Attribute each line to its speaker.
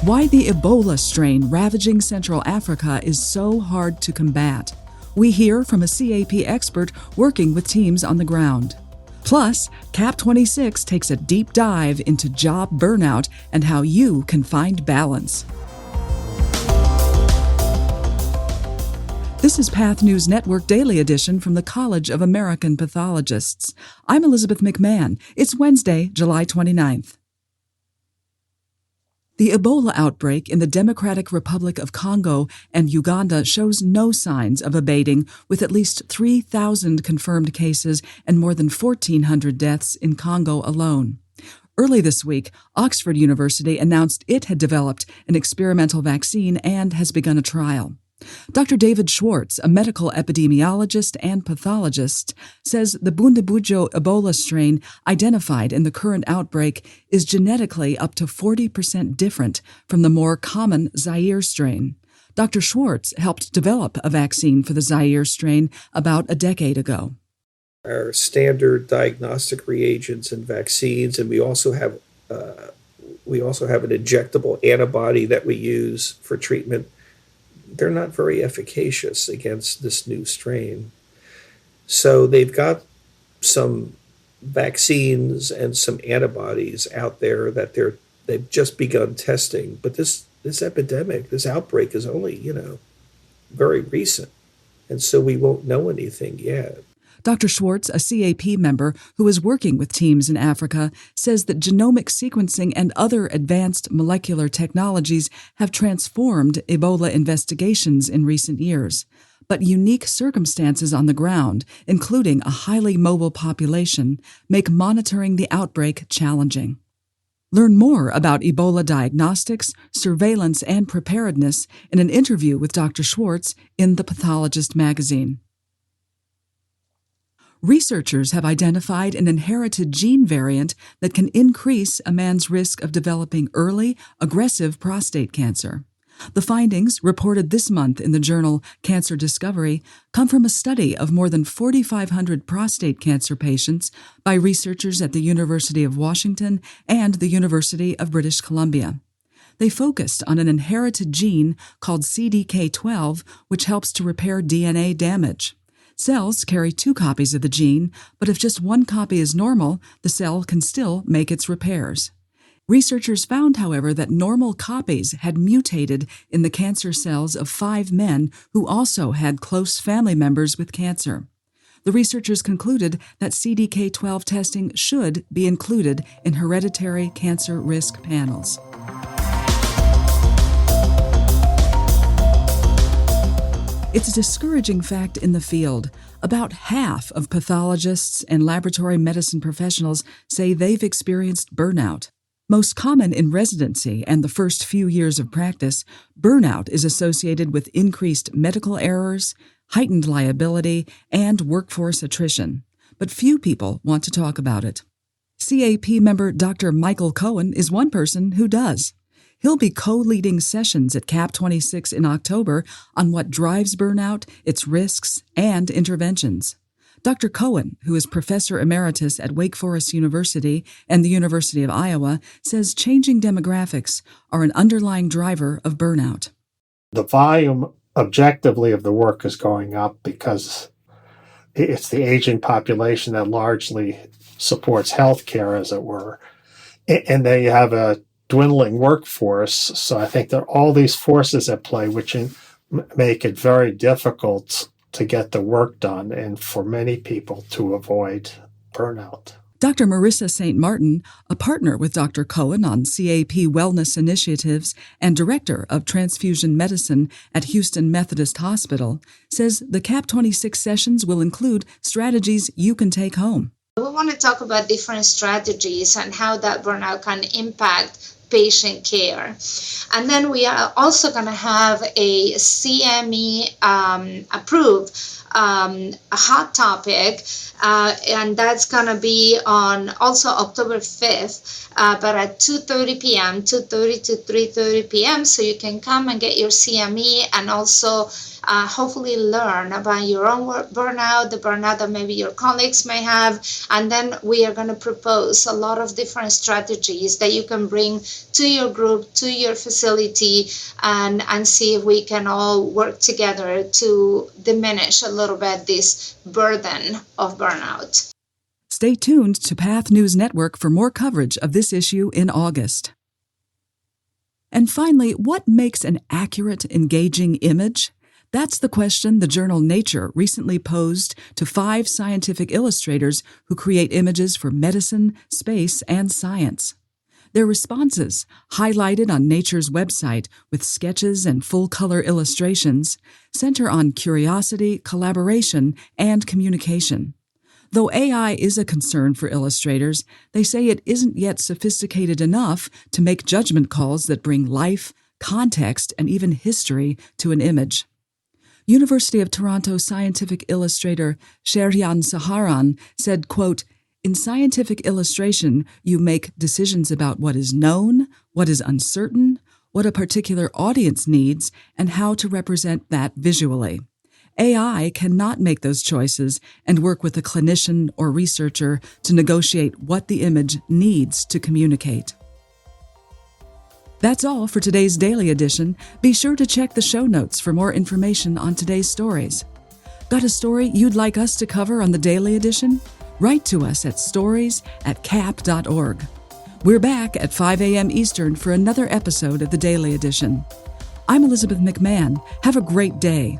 Speaker 1: Why the Ebola strain ravaging Central Africa is so hard to combat. We hear from a CAP expert working with teams on the ground. Plus, CAP26 takes a deep dive into job burnout and how you can find balance. This is Path News Network Daily Edition from the College of American Pathologists. I'm Elizabeth McMahon. It's Wednesday, July 29th. The Ebola outbreak in the Democratic Republic of Congo and Uganda shows no signs of abating, with at least 3,000 confirmed cases and more than 1,400 deaths in Congo alone. Early this week, Oxford University announced it had developed an experimental vaccine and has begun a trial. Dr. David Schwartz, a medical epidemiologist and pathologist, says the Bundibugyo Ebola strain identified in the current outbreak is genetically up to 40% different from the more common Zaire strain. Dr. Schwartz helped develop a vaccine for the Zaire strain about a decade ago.
Speaker 2: Our standard diagnostic reagents and vaccines, and we also have an injectable antibody that we use for treatment. They're not very efficacious against this new strain. So they've got some vaccines and some antibodies out there that they've just begun testing. But this epidemic, this outbreak is only, very recent. And so we won't know anything yet.
Speaker 1: Dr. Schwartz, a CAP member who is working with teams in Africa, says that genomic sequencing and other advanced molecular technologies have transformed Ebola investigations in recent years. But unique circumstances on the ground, including a highly mobile population, make monitoring the outbreak challenging. Learn more about Ebola diagnostics, surveillance, and preparedness in an interview with Dr. Schwartz in The Pathologist magazine. Researchers have identified an inherited gene variant that can increase a man's risk of developing early, aggressive prostate cancer. The findings, reported this month in the journal Cancer Discovery, come from a study of more than 4,500 prostate cancer patients by researchers at the University of Washington and the University of British Columbia. They focused on an inherited gene called CDK12, which helps to repair DNA damage. Cells carry 2 copies of the gene, but if just 1 copy is normal, the cell can still make its repairs. Researchers found, however, that normal copies had mutated in the cancer cells of 5 men who also had close family members with cancer. The researchers concluded that CDK12 testing should be included in hereditary cancer risk panels. It's a discouraging fact in the field. About half of pathologists and laboratory medicine professionals say they've experienced burnout. Most common in residency and the first few years of practice, burnout is associated with increased medical errors, heightened liability, and workforce attrition. But few people want to talk about it. CAP member Dr. Michael Cohen is one person who does. He'll be co-leading sessions at CAP26 in October on what drives burnout, its risks, and interventions. Dr. Cohen, who is professor emeritus at Wake Forest University and the University of Iowa, says changing demographics are an underlying driver of burnout.
Speaker 3: The volume objectively of the work is going up because it's the aging population that largely supports healthcare, as it were. And then you have a dwindling workforce. So I think there are all these forces at play which make it very difficult to get the work done and for many people to avoid burnout.
Speaker 1: Dr. Marissa St. Martin, a partner with Dr. Cohen on CAP wellness initiatives and director of transfusion medicine at Houston Methodist Hospital, says the CAP26 sessions will include strategies you can take home.
Speaker 4: We want to talk about different strategies and how that burnout can impact patient care. And then we are also going to have a CME approved a hot topic, and that's going to be on also October 5th, but at 2:30 p.m., 2:30 to 3:30 p.m., so you can come and get your CME and also hopefully learn about your own burnout, the burnout that maybe your colleagues may have, and then we are going to propose a lot of different strategies that you can bring to your group, to your facility, and see if we can all work together to diminish a little bit this burden of burnout.
Speaker 1: Stay tuned to Path News Network for more coverage of this issue in August. And finally, what makes an accurate, engaging image? That's the question the journal Nature recently posed to 5 scientific illustrators who create images for medicine, space, and science. Their responses, highlighted on Nature's website with sketches and full-color illustrations, center on curiosity, collaboration, and communication. Though AI is a concern for illustrators, they say it isn't yet sophisticated enough to make judgment calls that bring life, context, and even history to an image. University of Toronto scientific illustrator Sheryan Saharan said, quote, "In scientific illustration, you make decisions about what is known, what is uncertain, what a particular audience needs, and how to represent that visually. AI cannot make those choices and work with a clinician or researcher to negotiate what the image needs to communicate." That's all for today's Daily Edition. Be sure to check the show notes for more information on today's stories. Got a story you'd like us to cover on the Daily Edition? Write to us at stories@cap.org. We're back at 5 a.m. Eastern for another episode of the Daily Edition. I'm Elizabeth McMahon. Have a great day.